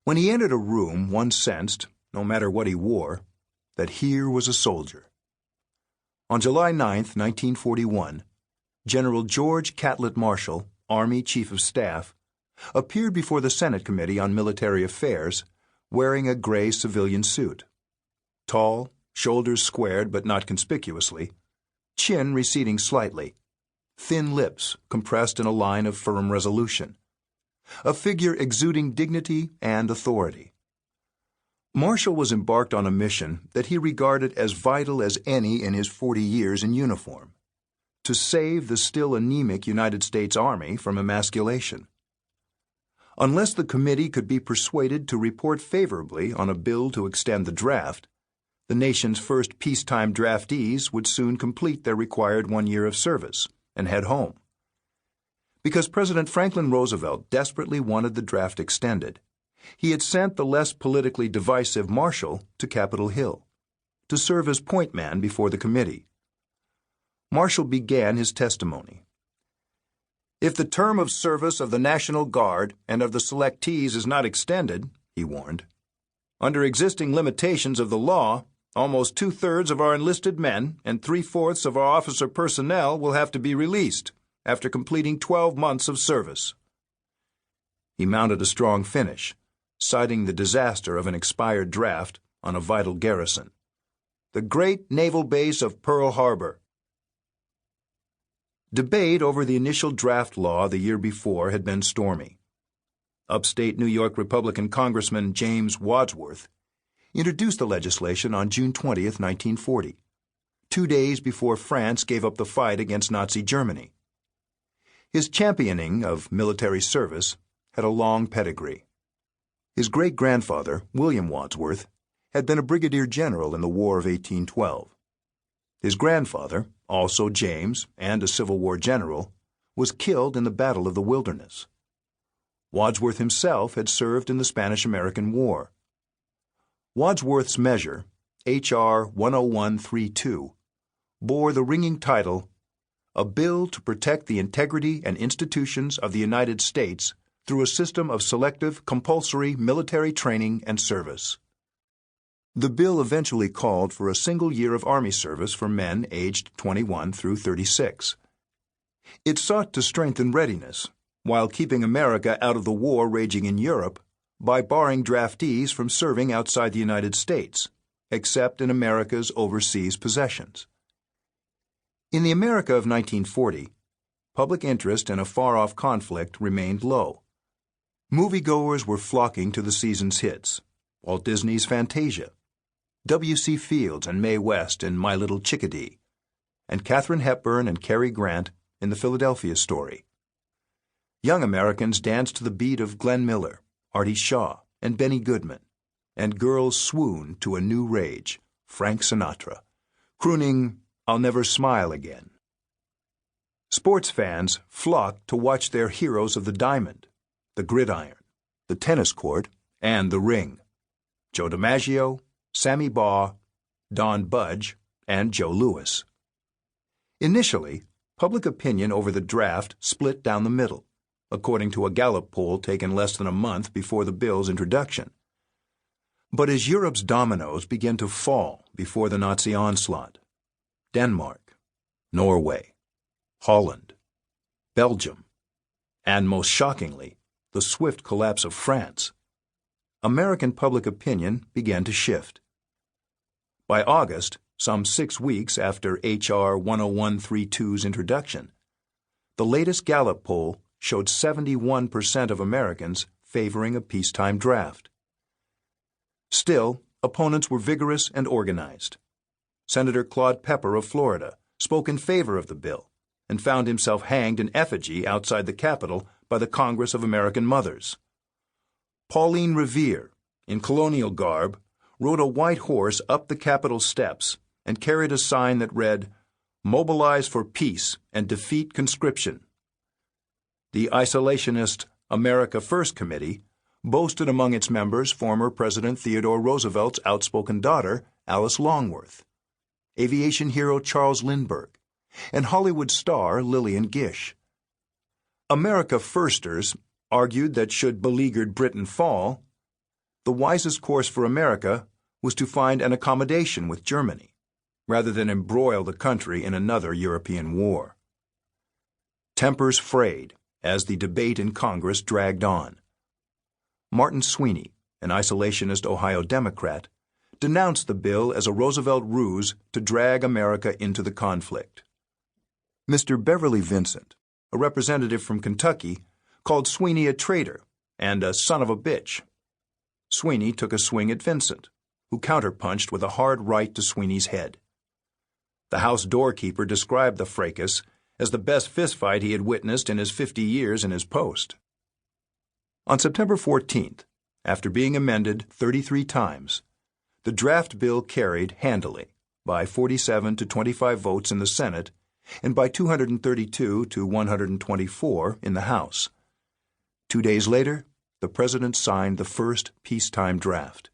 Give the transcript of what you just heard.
When he entered a room, one sensed, no matter what he wore, that here was a soldier. On July 9, 1941, General George Catlett Marshall, Army Chief of Staff, appeared before the Senate Committee on Military Affairs wearing a gray civilian suit. Tall, shoulders squared but not conspicuously, chin receding slightly, thin lips compressed in a line of firm resolution, a figure exuding dignity and authority. Marshall was embarked on a mission that he regarded as vital as any in his 40 years in uniform: to save the still anemic United States Army from emasculation. Unless the committee could be persuaded to report favorably on a bill to extend the draft, the nation's first peacetime draftees would soon complete their required 1 year of service and head home. Because President Franklin Roosevelt desperately wanted the draft extended, he had sent the less politically divisive Marshall to Capitol Hill to serve as point man before the committee. Marshall began his testimony. "If the term of service of the National Guard and of the selectees is not extended," he warned, "under existing limitations of the law, almost 2/3 of our enlisted men and 3/4 of our officer personnel will have to be released after completing 12 months of service." He mounted a strong finish, citing the disaster of an expired draft on a vital garrison: the great naval base of Pearl Harbor. Debate over the initial draft law the year before had been stormy. Upstate New York Republican Congressman James Wadsworth introduced the legislation on June 20, 1940, 2 days before France gave up the fight against Nazi Germany. His championing of military service had a long pedigree. His great-grandfather, William Wadsworth, had been a brigadier general in the War of 1812. His grandfather, also James and a Civil War general, was killed in the Battle of the Wilderness. Wadsworth himself had served in the Spanish-American War. Wadsworth's measure, H.R. 10132, bore the ringing title, "A Bill to Protect the Integrity and Institutions of the United States through a System of Selective Compulsory Military Training and Service." The bill eventually called for a single year of Army service for men aged 21 through 36. It sought to strengthen readiness, while keeping America out of the war raging in Europe, by barring draftees from serving outside the United States, except in America's overseas possessions. In the America of 1940, public interest in a far-off conflict remained low. Moviegoers were flocking to the season's hits: Walt Disney's Fantasia, W.C. Fields and Mae West in My Little Chickadee, and Katharine Hepburn and Cary Grant in The Philadelphia Story. Young Americans danced to the beat of Glenn Miller, Artie Shaw, and Benny Goodman, and girls swooned to a new rage, Frank Sinatra, crooning "I'll Never Smile Again." Sports fans flocked to watch their heroes of the diamond, the gridiron, the tennis court, and the ring: Joe DiMaggio, Sammy Baugh, Don Budge, and Joe Louis. Initially, public opinion over the draft split down the middle, according to a Gallup poll taken less than a month before the bill's introduction. But as Europe's dominoes began to fall before the Nazi onslaught, Denmark, Norway, Holland, Belgium, and most shockingly, the swift collapse of France, American public opinion began to shift. By August, some 6 weeks after H.R. 10132's introduction, the latest Gallup poll showed 71% of Americans favoring a peacetime draft. Still, opponents were vigorous and organized. Senator Claude Pepper of Florida spoke in favor of the bill and found himself hanged in effigy outside the Capitol by the Congress of American Mothers. Pauline Revere, in colonial garb, rode a white horse up the Capitol steps and carried a sign that read, "Mobilize for Peace and Defeat Conscription." The isolationist America First Committee boasted among its members former President Theodore Roosevelt's outspoken daughter, Alice Longworth, aviation hero Charles Lindbergh, and Hollywood star Lillian Gish. America Firsters argued that should beleaguered Britain fall, the wisest course for America was to find an accommodation with Germany, rather than embroil the country in another European war. Tempers frayed as the debate in Congress dragged on. Martin Sweeney, an isolationist Ohio Democrat, denounced the bill as a Roosevelt ruse to drag America into the conflict. Mr. Beverly Vincent, a representative from Kentucky, called Sweeney a traitor and a son of a bitch. Sweeney took a swing at Vincent, who counterpunched with a hard right to Sweeney's head. The House doorkeeper described the fracas as the best fistfight he had witnessed in his 50 years in his post. On September 14th, after being amended 33 times, the draft bill carried handily by 47 to 25 votes in the Senate and by 232 to 124 in the House. 2 days later, the President signed the first peacetime draft.